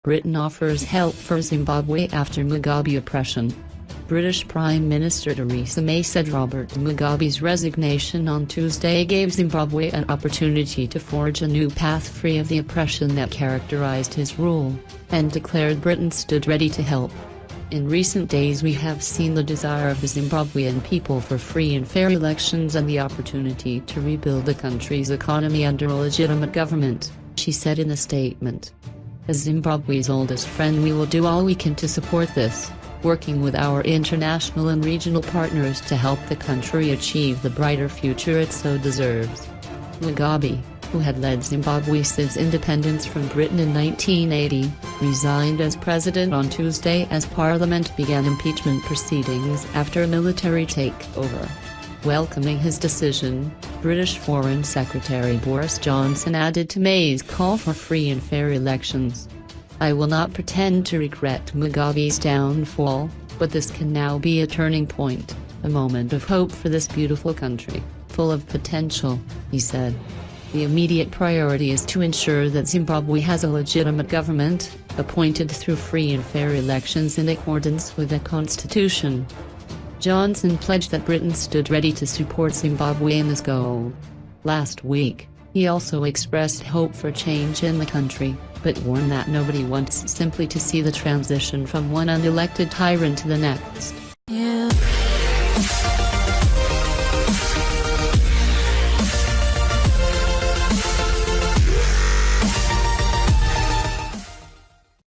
Britain offers help for Zimbabwe after Mugabe oppression. British Prime Minister Theresa May said Robert Mugabe's resignation on Tuesday gave Zimbabwe an opportunity to forge a new path free of the oppression that characterized his rule, and declared Britain stood ready to help. In recent days we have seen the desire of the Zimbabwean people for free and fair elections and the opportunity to rebuild the country's economy under a legitimate government, she said in a statement. As Zimbabwe's oldest friend, we will do all we can to support this, working with our international and regional partners to help the country achieve the brighter future it so deserves. Mugabe, who had led Zimbabwe since independence from Britain in 1980, resigned as president on Tuesday as Parliament began impeachment proceedings after a military takeover. Welcoming his decision, British Foreign Secretary Boris Johnson added to May's call for free and fair elections. "I will not pretend to regret Mugabe's downfall, but this can now be a turning point, a moment of hope for this beautiful country, full of potential," he said. "The immediate priority is to ensure that Zimbabwe has a legitimate government, appointed through free and fair elections in accordance with the constitution." Johnson pledged that Britain stood ready to support Zimbabwe in this goal. Last week, he also expressed hope for change in the country, but warned that nobody wants simply to see the transition from one unelected tyrant to the next.